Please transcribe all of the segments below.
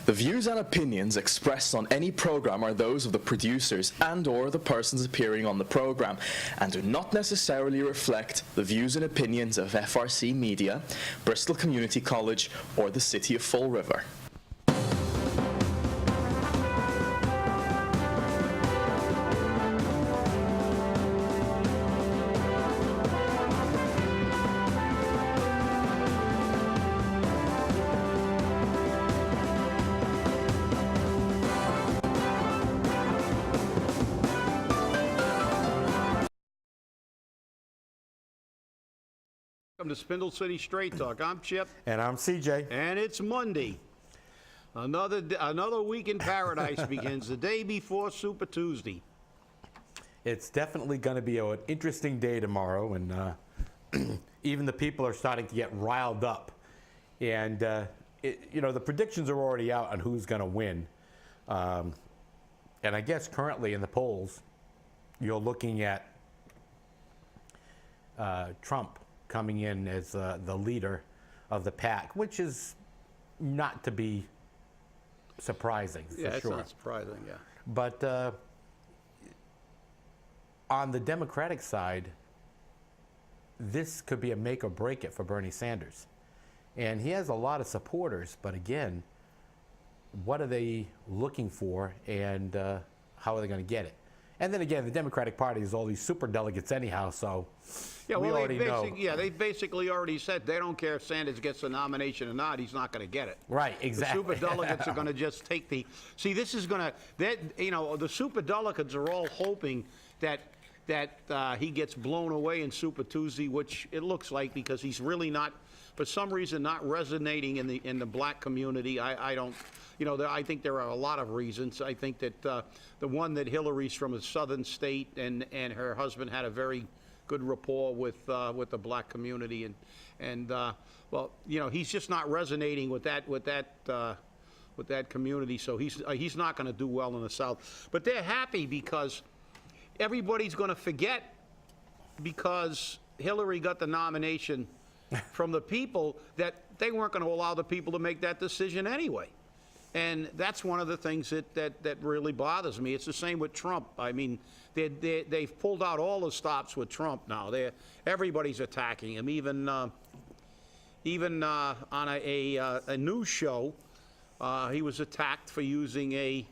The views and opinions expressed on any program are those of the producers and/or the persons appearing on the program, and do not necessarily reflect the views and opinions of FRC Media, Bristol Community College, or the City of Fall River. Welcome to Spindle City Straight Talk. I'm Chip. And I'm CJ. And it's Monday. Another week in paradise begins the day before Super Tuesday. It's definitely going to be an interesting day tomorrow, and even the people are starting to get riled up. And, the predictions are already out on who's going to win. And I guess currently in the polls, you're looking at Trump coming in as the leader of the pack, which is not to be surprising, for sure. Yeah, it's not surprising, yeah. But on the Democratic side, this could be a make or break it for Bernie Sanders. And he has a lot of supporters, but again, what are they looking for, and how are they going to get it? And then again, the Democratic Party is all these super delegates anyhow, so yeah, we already know. Yeah, they basically already said they don't care if Sanders gets the nomination or not, he's not going to get it. Right, exactly. The super delegates are going to just take the... See, this is going to... the super delegates are all hoping that he gets blown away in Super Tuesday, which it looks like, because he's really not, for some reason, not resonating in the black community. I don't... I think there are a lot of reasons. I think that the one that Hillary's from a southern state, and her husband had a very good rapport with the black community, and he's just not resonating with that community. So he's not going to do well in the South. But they're happy because everybody's going to forget, because Hillary got the nomination from the people, that they weren't going to allow the people to make that decision anyway. And that's one of the things that really bothers me. It's the same with Trump. I mean, they've pulled out all the stops with Trump now. Everybody's attacking him. Even on a news show, he was attacked for using a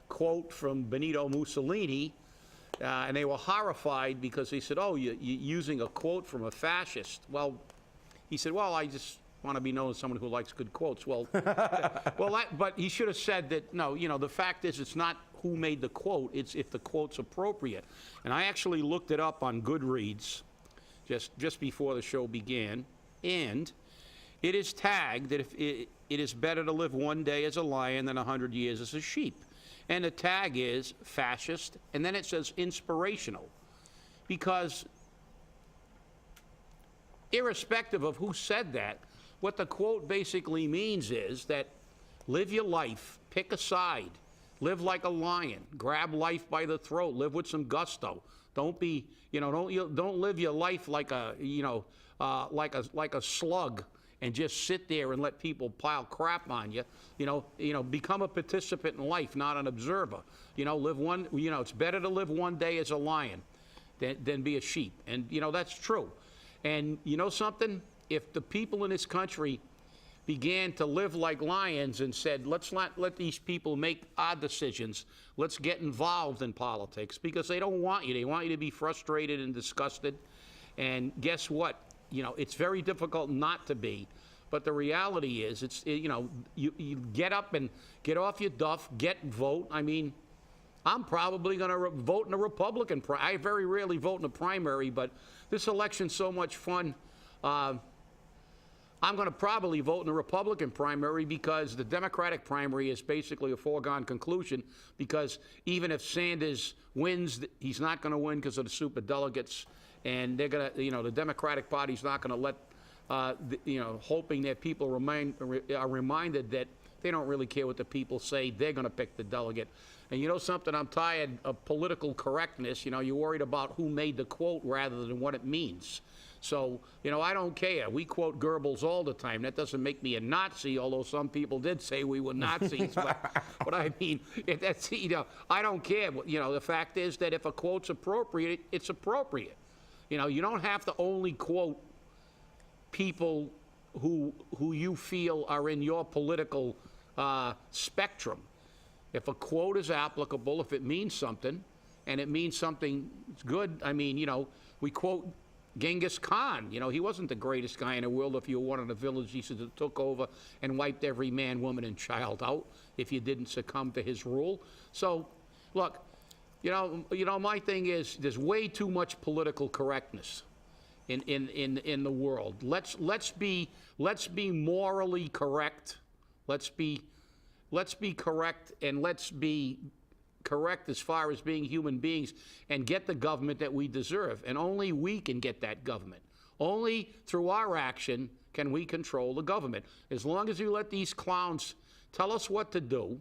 quote from Benito Mussolini, and they were horrified because they said, "Oh, you're using a quote from a fascist." Well, he said, "Well, I just want to be known as someone who likes good quotes." Well, but he should have said that, no, the fact is, it's not who made the quote, it's if the quote's appropriate. And I actually looked it up on Goodreads just before the show began, and it is tagged that it is better to live one day as a lion than 100 years as a sheep. And the tag is fascist, and then it says inspirational, because irrespective of who said that, what the quote basically means is that live your life, pick a side, live like a lion, grab life by the throat, live with some gusto. Don't be, don't live your life like a, like a slug and just sit there and let people pile crap on you. Become a participant in life, not an observer. It's better to live one day as a lion than be a sheep. And, that's true. And you know something? If the people in this country began to live like lions and said, let's not let these people make odd decisions, let's get involved in politics, because they don't want you. They want you to be frustrated and disgusted. And guess what? It's very difficult not to be. But the reality is, you get up and get off your duff, vote. I mean, I'm probably going to vote in a Republican. I very rarely vote in a primary, but this election's so much fun. I'm going to probably vote in a Republican primary, because the Democratic primary is basically a foregone conclusion, because even if Sanders wins, he's not going to win because of the super delegates, and they're going to, the Democratic Party's not going to let, hoping that people are reminded that they don't really care what the people say, they're going to pick the delegate. And you know something, I'm tired of political correctness. You're worried about who made the quote rather than what it means. So, I don't care. We quote Goebbels all the time. That doesn't make me a Nazi, although some people did say we were Nazis. but I mean, that's, I don't care. The fact is that if a quote's appropriate, it's appropriate. You don't have to only quote people who you feel are in your political spectrum. If a quote is applicable, if it means something, and it means something good, I mean, we quote Genghis Khan. He wasn't the greatest guy in the world if you were one of the villages that took over and wiped every man, woman, and child out if you didn't succumb to his rule. So, look, my thing is there's way too much political correctness in the world. Let's be morally correct. Let's be correct, and let's be correct as far as being human beings and get the government that we deserve. And only we can get that government. Only through our action can we control the government. As long as you let these clowns tell us what to do,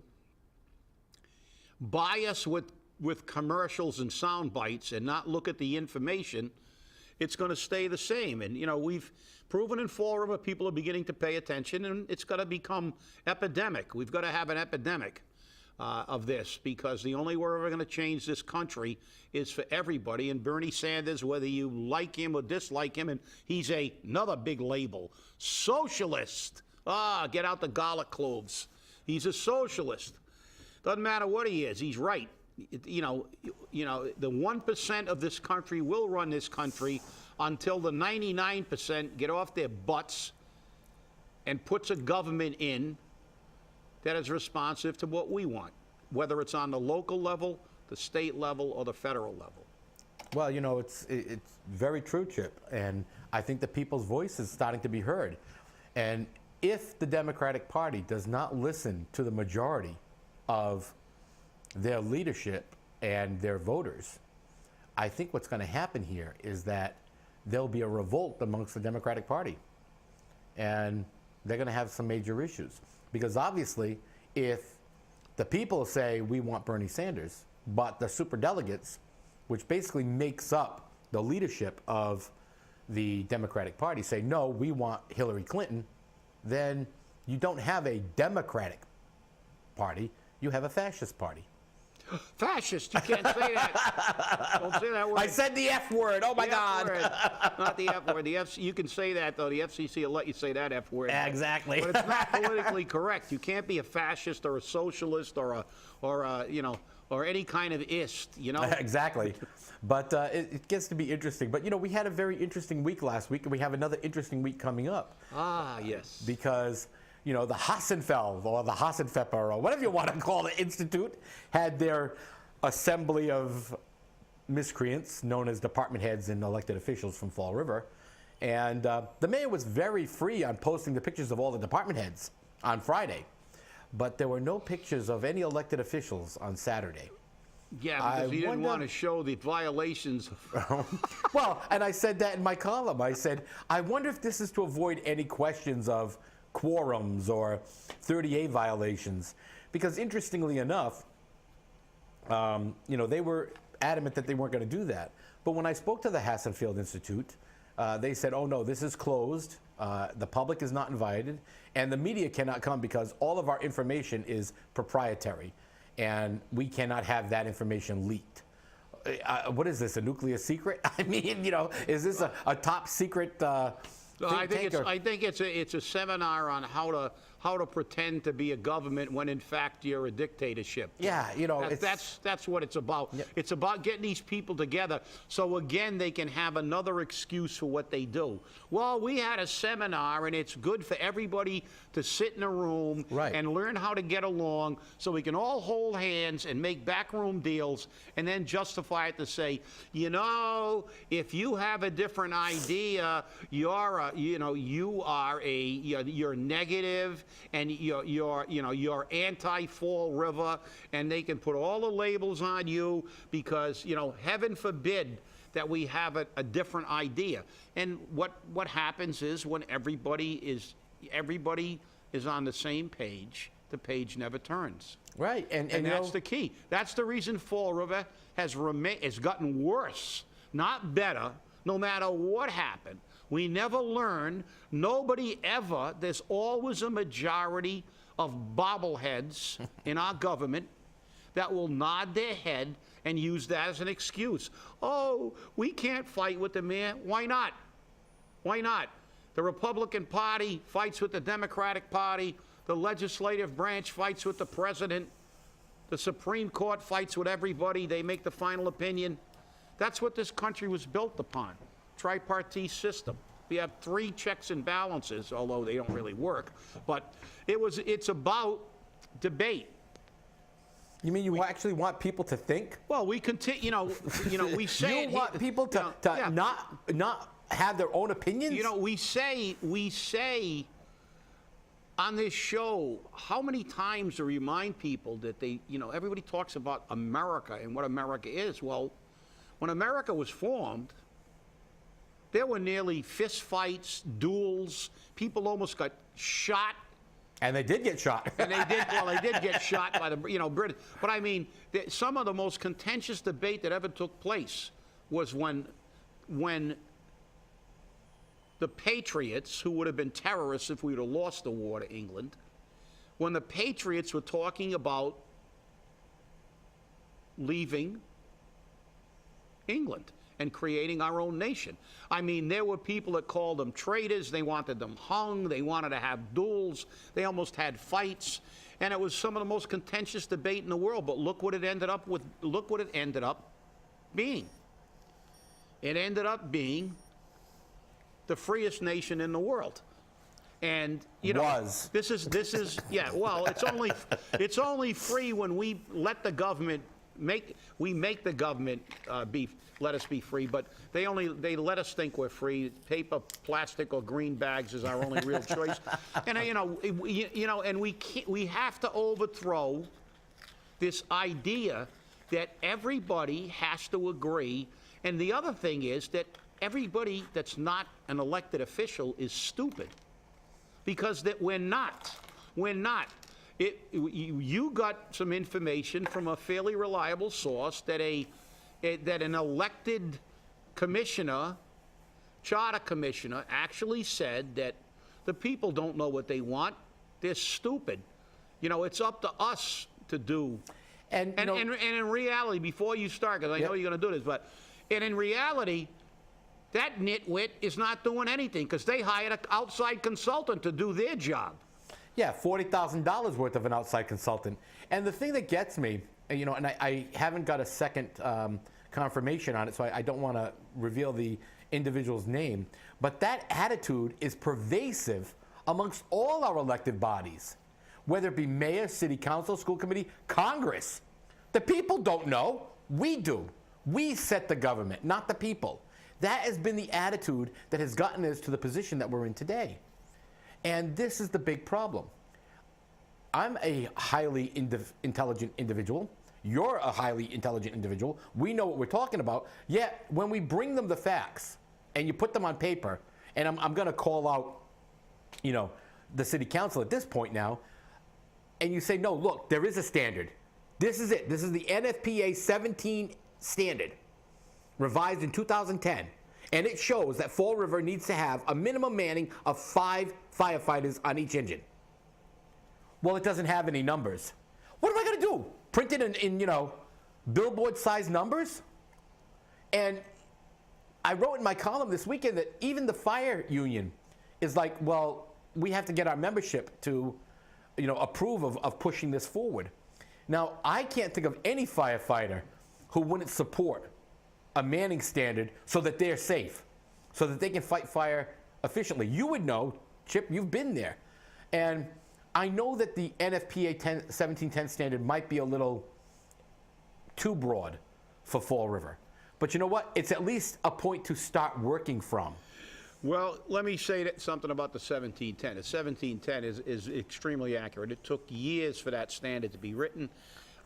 buy us with commercials and sound bites and not look at the information, it's going to stay the same. And, we've proven in Fall River people are beginning to pay attention, and it's going to become epidemic. We've got to have an epidemic of this, because the only way we're ever going to change this country is for everybody. And Bernie Sanders, whether you like him or dislike him, and he's another big label, socialist. Get out the garlic cloves. He's a socialist. Doesn't matter what he is, he's right. The 1% of this country will run this country until the 99% get off their butts and puts a government in that is responsive to what we want, whether it's on the local level, the state level, or the federal level. Well, it's very true, Chip, and I think the people's voice is starting to be heard. And if the Democratic Party does not listen to the majority of their leadership and their voters, I think what's going to happen here is that there'll be a revolt amongst the Democratic Party, and they're going to have some major issues. Because obviously, if the people say we want Bernie Sanders, but the super delegates, which basically makes up the leadership of the Democratic Party, say no, we want Hillary Clinton, then you don't have a Democratic Party, you have a fascist party. Fascist, you can't say that. Don't say that word. I said the F word. Oh my God. Word. Not the F word. You can say that, though. The FCC will let you say that F word. Exactly. But it's not politically correct. You can't be a fascist or a socialist or any kind of ist. Exactly. But it gets to be interesting. But we had a very interesting week last week, and we have another interesting week coming up. Yes. Because the Hassenfeld or the Hassenfepper or whatever you want to call it, Institute, had their assembly of miscreants known as department heads and elected officials from Fall River. And the mayor was very free on posting the pictures of all the department heads on Friday. But there were no pictures of any elected officials on Saturday. Yeah, because he didn't want to show the violations. Well, and I said that in my column. I said, I wonder if this is to avoid any questions of quorums or 30A violations, because interestingly enough, they were adamant that they weren't going to do that. But when I spoke to the Hassenfield Institute, they said, oh no, this is closed, the public is not invited, and the media cannot come because all of our information is proprietary, and we cannot have that information leaked. What is this, a nuclear secret? I mean, is this a top secret I think it's a seminar on how to pretend to be a government when in fact you're a dictatorship. Yeah, that's what it's about. Yep. It's about getting these people together so again they can have another excuse for what they do. Well, we had a seminar and it's good for everybody to sit in a room and learn how to get along so we can all hold hands and make backroom deals and then justify it to say, if you have a different idea, you're negative and you're anti-Fall River, and they can put all the labels on you because heaven forbid that we have a different idea. And what happens is when everybody is on the same page, the page never turns. Right, and that's the key. That's the reason Fall River has gotten worse, not better, no matter what happened. We never learn. Nobody ever, there's always a majority of bobbleheads in our government that will nod their head and use that as an excuse. Oh, we can't fight with the man. Why not? Why not? The Republican Party fights with the Democratic Party. The legislative branch fights with the president. The Supreme Court fights with everybody. They make the final opinion. That's what this country was built upon, tripartite system. We have 3 checks and balances, although they don't really work. But it's about debate. You mean you actually want people to think? Well, we continue, we say... You want people to not have their own opinions? We say on this show, how many times to remind people that everybody talks about America and what America is. Well, when America was formed, there were nearly fist fights, duels, people almost got shot. And they did get shot. And they did get shot by the, British. But I mean, some of the most contentious debate that ever took place was when the Patriots, who would have been terrorists if we would have lost the war to England, when the Patriots were talking about leaving England and creating our own nation. I mean, there were people that called them traitors. They wanted them hung. They wanted to have duels. They almost had fights. And it was some of the most contentious debate in the world. But look what it ended up with. Look what it ended up being. It ended up being the freest nation in the world. And this is yeah, well, it's only free when we let the government make the government let us be free, but they let us think we're free. Paper, plastic, or green bags is our only real choice. And and we have to overthrow this idea that everybody has to agree. And the other thing is that everybody that's not an elected official is stupid, because that we're not. You got some information from a fairly reliable source that an elected commissioner, charter commissioner, actually said that the people don't know what they want. They're stupid. It's up to us to do. And in reality, before you start, because I know you're going to do this, and in reality, that nitwit is not doing anything because they hired an outside consultant to do their job. Yeah, $40,000 worth of an outside consultant. And the thing that gets me, and I haven't got a second confirmation on it, so I don't want to reveal the individual's name, but that attitude is pervasive amongst all our elected bodies, whether it be mayor, city council, school committee, Congress. The people don't know. We do. We set the government, not the people. That has been the attitude that has gotten us to the position that we're in today. And this is the big problem. I'm a highly intelligent individual. You're a highly intelligent individual. We know what we're talking about. Yet, when we bring them the facts and you put them on paper, and I'm going to call out, the city council at this point now, and you say, no, look, there is a standard. This is it. This is the NFPA 17 standard, revised in 2010. And it shows that Fall River needs to have a minimum manning of 5 firefighters on each engine. Well, it doesn't have any numbers. What am I going to do? Print it in billboard-sized numbers? And I wrote in my column this weekend that even the fire union is like, well, we have to get our membership to, approve of pushing this forward. Now, I can't think of any firefighter who wouldn't support a manning standard so that they're safe, so that they can fight fire efficiently. You would know, Chip, you've been there. And I know that the NFPA 1710 standard might be a little too broad for Fall River. But you know what? It's at least a point to start working from. Well, let me say something about the 1710. The 1710 is extremely accurate. It took years for that standard to be written.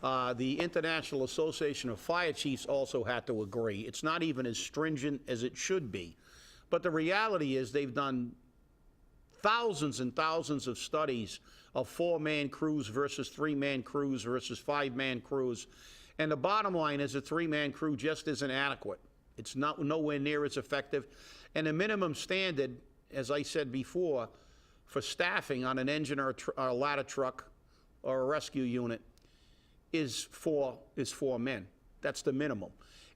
The International Association of Fire Chiefs also had to agree. It's not even as stringent as it should be. But the reality is they've done thousands and thousands of studies of 4-man crews versus 3-man crews versus 5-man crews. And the bottom line is a 3-man crew just isn't adequate. It's nowhere near as effective. And the minimum standard, as I said before, for staffing on an engine or a ladder truck or a rescue unit is four men. That's the minimum.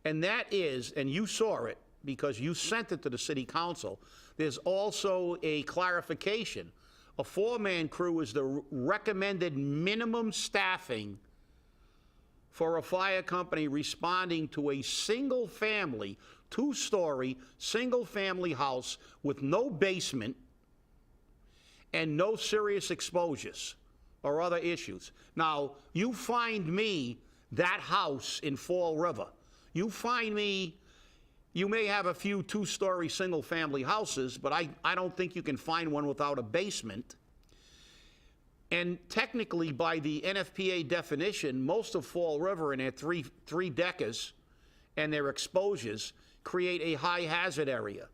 And that is, and you saw it because you sent it to the city council, there's also a clarification. A 4-man crew is the recommended minimum staffing for a fire company responding to a single-family, 2-story, single-family house with no basement and no serious exposures or other issues. Now, you find me that house in Fall River. You find me, you may have a few 2-story single-family houses, but I don't think you can find one without a basement. And technically, by the NFPA definition, most of Fall River and their three deckers and their exposures create a high hazard area.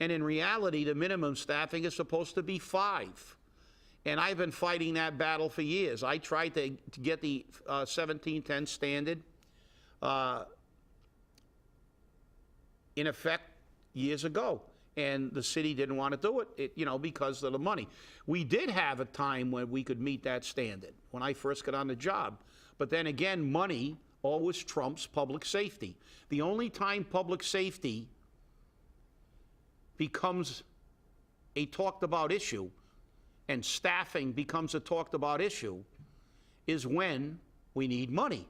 And in reality, the minimum staffing is supposed to be 5. And I've been fighting that battle for years. I tried to get the 1710 standard in effect years ago. And the city didn't want to do it, because of the money. We did have a time when we could meet that standard, when I first got on the job. But then again, money always trumps public safety. The only time public safety becomes a talked about issue and staffing becomes a talked about issue is when we need money.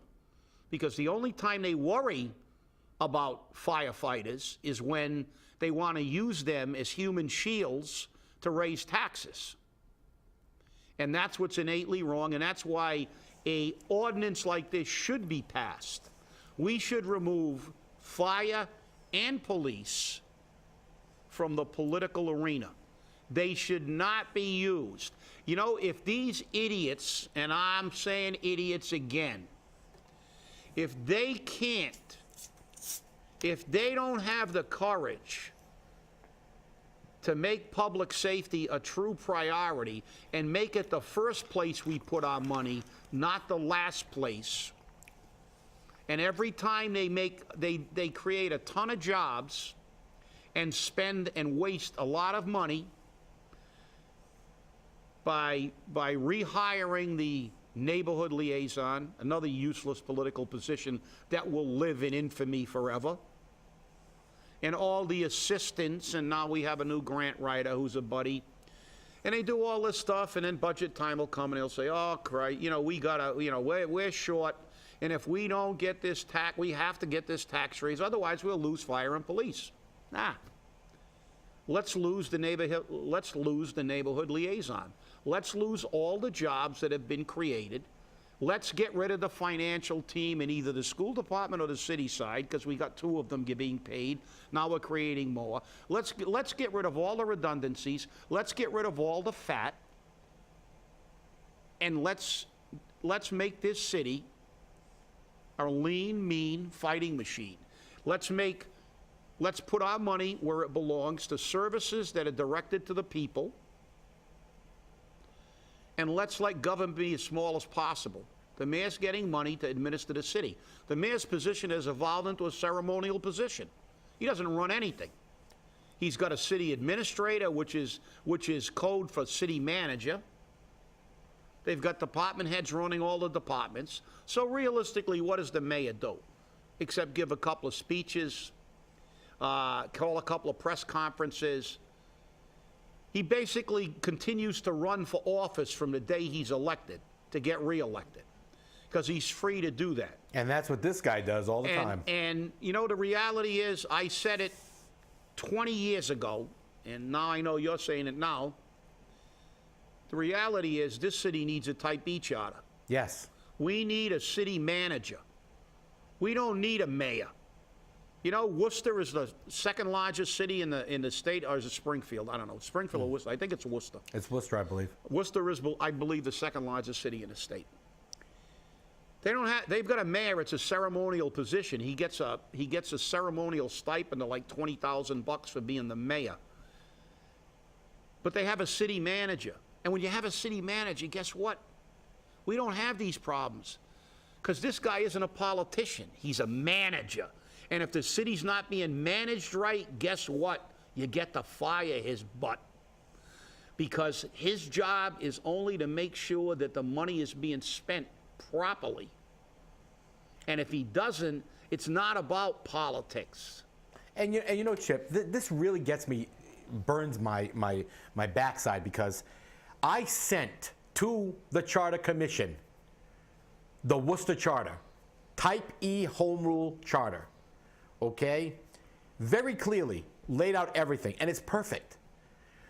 Because the only time they worry about firefighters is when they want to use them as human shields to raise taxes. And that's what's innately wrong, and that's why an ordinance like this should be passed. We should remove fire and police from the political arena. They should not be used. If these idiots, and I'm saying idiots again, if they don't have the courage to make public safety a true priority and make it the first place we put our money, not the last place, and every time they create a ton of jobs and spend and waste a lot of money by rehiring the neighborhood liaison, another useless political position that will live in infamy forever, and all the assistants, and now we have a new grant writer who's a buddy, and they do all this stuff, and then budget time will come and they'll say, oh, Christ, we gotta, we're short, and if we don't get this tax, we have to get this tax raise, otherwise we'll lose fire and police. Let's lose the neighborhood liaison. Let's lose all the jobs that have been created. Let's get rid of the financial team in either the school department or the city side, because we got 2 of them being paid. Now we're creating more. Let's get rid of all the redundancies. Let's get rid of all the fat. And let's make this city a lean, mean fighting machine. Let's put our money where it belongs, to services that are directed to the people. And let's let government be as small as possible. The mayor's getting money to administer the city. The mayor's position has evolved into a ceremonial position. He doesn't run anything. He's got a city administrator, which is code for city manager. They've got department heads running all the departments. So realistically, what does the mayor do? Except give a couple of speeches, call a couple of press conferences. He basically continues to run for office from the day he's elected to get reelected, because he's free to do that. And that's what this guy does all the time. And the reality is, I said it 20 years ago, and now I know you're saying it now. The reality is, this city needs a Type B charter. Yes. We need a city manager. We don't need a mayor. Worcester is the second largest city in the state, or is it Springfield? I don't know. Springfield or Worcester? I think it's Worcester. It's Worcester, I believe. Worcester is, I believe, the second largest city in the state. They've got a mayor. It's a ceremonial position. He gets a ceremonial stipend of like $20,000 for being the mayor. But they have a city manager. And when you have a city manager, guess what? We don't have these problems, because this guy isn't a politician. He's a manager. And if the city's not being managed right, guess what? you get to fire his butt. Because his job is only to make sure that the money is being spent properly. And if he doesn't, it's not about politics. And you know, Chip, this really gets me, burns my backside, because I sent to the Charter Commission the Worcester Charter, Type E Home Rule Charter, okay? Very clearly laid out everything, and it's perfect.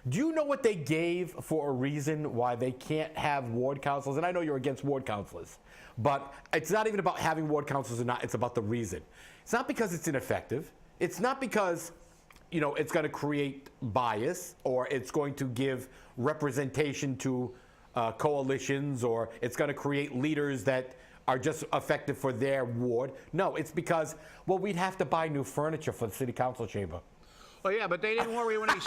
Do you know what they gave for a reason why they can't have ward councils? And I know you're against ward councilors, but it's not even about having ward councils or not. It's about the reason. It's not because it's ineffective. It's not because, you know, it's going to create bias or it's going to give representation to coalitions, or it's going to create leaders that are just effective for their ward. No, it's because, well, we'd have to buy new furniture for the city council chamber. Oh yeah, but they didn't worry when they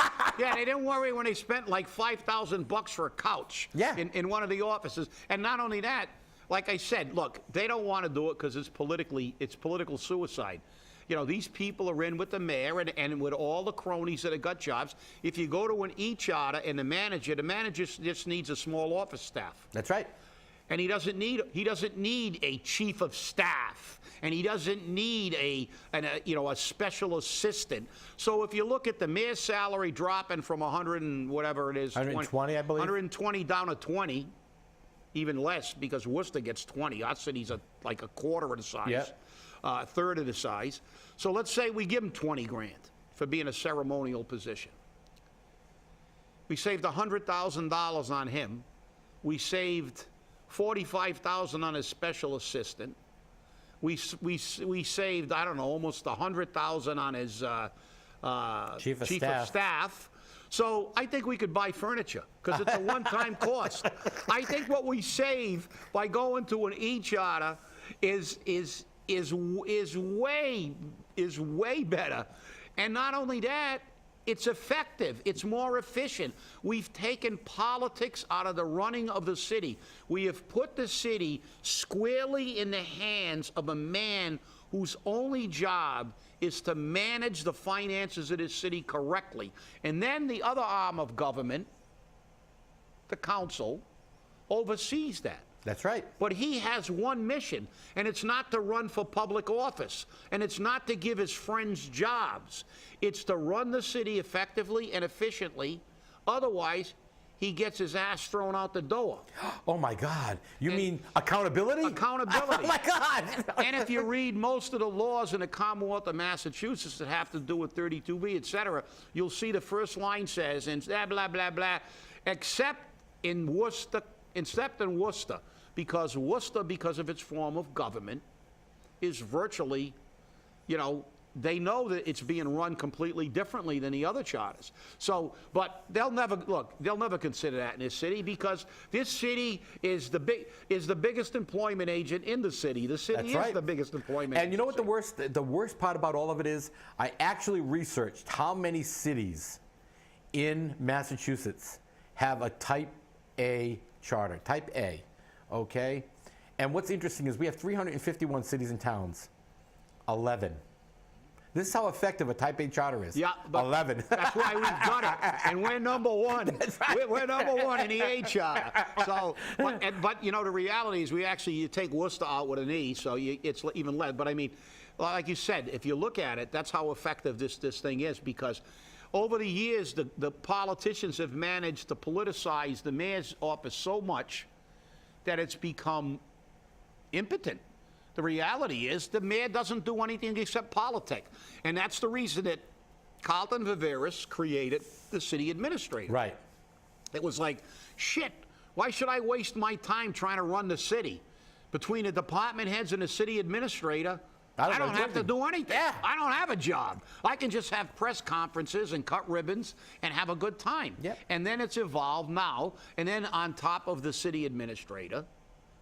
didn't worry when they spent like $5,000 for a couch in one of the offices. And not only that, like I said, look, they don't want to do it because it's political suicide. You know, these people are in with the mayor and with all the cronies that have got jobs. If you go to an e-charter and the manager just needs a small office staff. That's right. And he doesn't need a chief of staff, and he doesn't need a special assistant. So if you look at the mayor's salary dropping from 100 and whatever it is, 120, I believe, 120 down to 20, even less because Worcester gets 20. Our city's like a quarter of the size, a third of the size. So let's say we give him 20 grand for being a ceremonial position. We saved $100,000 on him. We saved $45,000 on his special assistant. We saved, I don't know, almost $100,000 on his chief of staff. So I think we could buy furniture because it's a one-time cost. I think what we save by going to an e-charter is way better. And not only that, it's effective. It's more efficient. We've taken politics out of the running of the city. We have put the city squarely in the hands of a man whose only job is to manage the finances of this city correctly. And then the other arm of government, the council, oversees that. That's right. But he has one mission, and it's not to run for public office, and it's not to give his friends jobs. It's to run the city effectively and efficiently. Otherwise, he gets his ass thrown out the door. Oh, my God. You mean accountability? Accountability. Oh, my God. And if you read most of the laws in the Commonwealth of Massachusetts that have to do with 32B, et cetera, you'll see the first line says, and blah, blah, blah, blah, except in Worcester, because Worcester, because of its form of government, is virtually, you know, they know that it's being run completely differently than the other charters. So, but they'll never consider that in this city because this city is the biggest employment agent in the city. The city is the biggest employment agent. And you know what the worst part about all of it is? I actually researched how many cities in Massachusetts have a Type A charter, Type A, okay? And what's interesting is we have 351 cities and towns, 11. This is how effective a Type A charter is. Yeah, but 11. That's why we've got it, and we're number one. That's right. We're number one in the A charter. So, but you know, the reality is you take Worcester out with an E, so it's even less. But I mean, like you said, if you look at it, that's how effective this thing is because over the years, the politicians have managed to politicize the mayor's office so much that it's become impotent. The reality is the mayor doesn't do anything except politic. And that's the reason that Carlton Viveris created the city administrator. Right. It was like, shit, why should I waste my time trying to run the city? Between the department heads and the city administrator, I don't have to do anything. Yeah. I don't have a job. I can just have press conferences and cut ribbons and have a good time. Yep. And then it's evolved now. And then on top of the city administrator,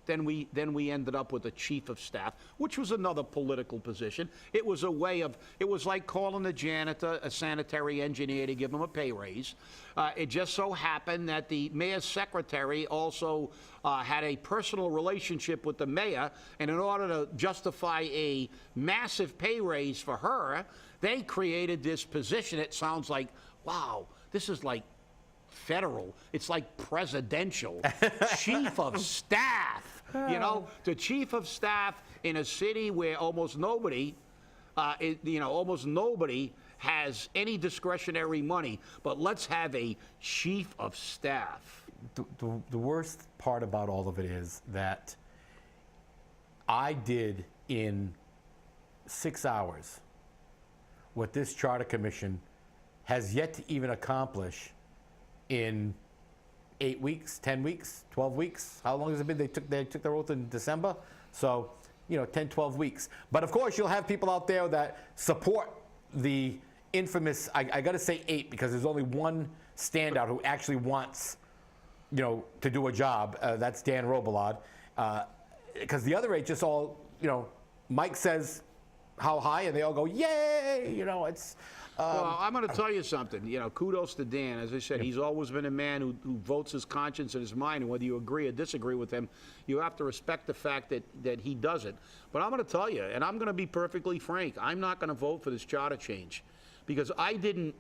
then we ended up with a chief of staff, which was another political position. It was a way of, it was like calling a janitor, a sanitary engineer to give him a pay raise. It just so happened that the mayor's secretary also had a personal relationship with the mayor, and in order to justify a massive pay raise for her, they created this position. It sounds like, wow, this is like federal. It's like presidential. Chief of staff. You know, the chief of staff in a city where almost nobody, almost nobody has any discretionary money, but let's have a chief of staff. The worst part about all of it is that I did in 6 hours what this charter commission has yet to even accomplish in 8 weeks, 10 weeks, 12 weeks. How long has it been? They took their oath in December. So, 10, 12 weeks. But of course, you'll have people out there that support the infamous, I got to say 8, because there's only one standout who actually wants, to do a job. That's Dan Robillard. Because the other 8 just all, Mike says how high, and they all go, yay! It's... Well, I'm going to tell you something. Kudos to Dan. As I said, he's always been a man who votes his conscience and his mind, and whether you agree or disagree with him, you have to respect the fact that he does it. But I'm going to tell you, and I'm going to be perfectly frank, I'm not going to vote for this charter change, because I didn't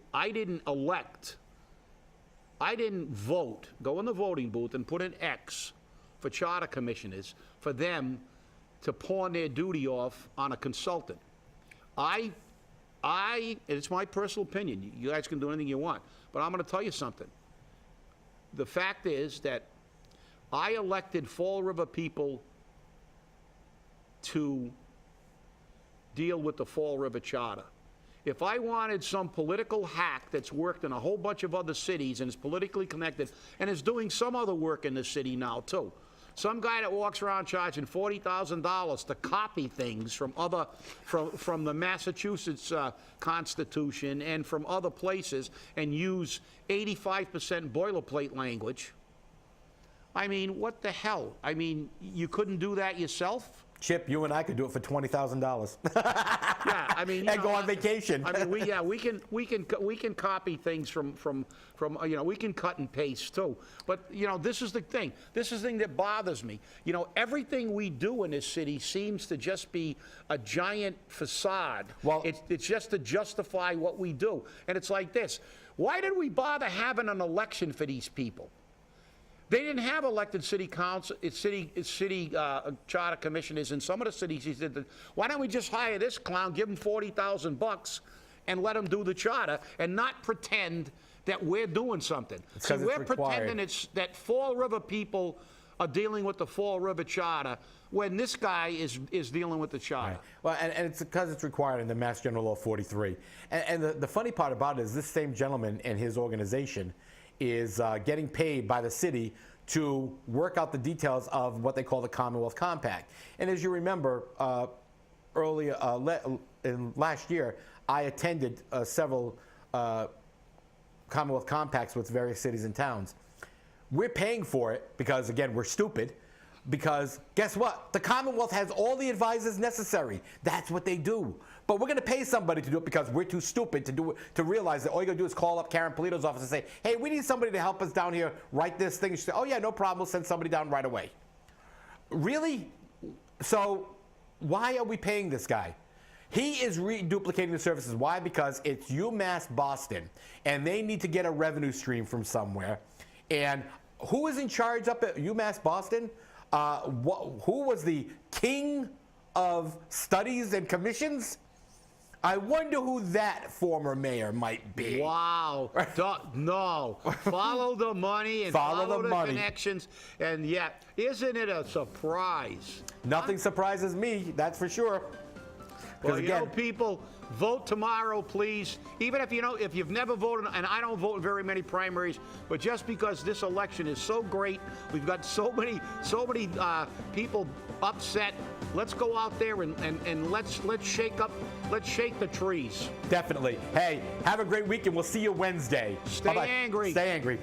vote, go in the voting booth and put an X for charter commissioners for them to pawn their duty off on a consultant. It's my personal opinion. You guys can do anything you want. But I'm going to tell you something. The fact is that I elected Fall River people to deal with the Fall River Charter. If I wanted some political hack that's worked in a whole bunch of other cities and is politically connected and is doing some other work in the city now too, some guy that walks around charging $40,000 to copy things from the Massachusetts Constitution and from other places and use 85% boilerplate language. I mean, what the hell? I mean, you couldn't do that yourself? Chip, you and I could do it for $20,000. Yeah, I mean, and go on vacation. I mean, we can copy things from we can cut and paste too. But this is the thing. This is the thing that bothers me. Everything we do in this city seems to just be a giant facade. Well, it's just to justify what we do. And it's like this. Why did we bother having an election for these people? They didn't have elected city council, city charter commissioners in some of the cities. He said, why don't we just hire this clown, give him $40,000 and let him do the charter and not pretend that we're doing something? See, we're pretending that Fall River people are dealing with the Fall River Charter when this guy is dealing with the charter. Right. Well, and it's because it's required in the Mass General Law 43. And the funny part about it is this same gentleman and his organization is getting paid by the city to work out the details of what they call the Commonwealth Compact. And as you remember, earlier in last year, I attended several Commonwealth Compacts with various cities and towns. We're paying for it because, again, we're stupid. Because guess what? The Commonwealth has all the advisors necessary. That's what they do. But we're going to pay somebody to do it because we're too stupid to do it, to realize that all you got to do is call up Karen Polito's office and say, hey, we need somebody to help us down here write this thing. And she say, oh, yeah, no problem. We'll send somebody down right away. Really? So why are we paying this guy? He is reduplicating the services. Why? Because it's UMass Boston, and they need to get a revenue stream from somewhere. And who is in charge up at UMass Boston? Who was the king of studies and commissions? I wonder who that former mayor might be. Wow. No. Follow the money and follow the connections. And yet, isn't it a surprise? Nothing surprises me, that's for sure. Well, again, people, vote tomorrow, please. Even if if you've never voted, and I don't vote in very many primaries, but just because this election is so great, we've got so many people upset. Let's go out there and let's shake the trees. Definitely. Hey, have a great week, and we'll see you Wednesday. Stay Bye-bye. angry. Stay angry.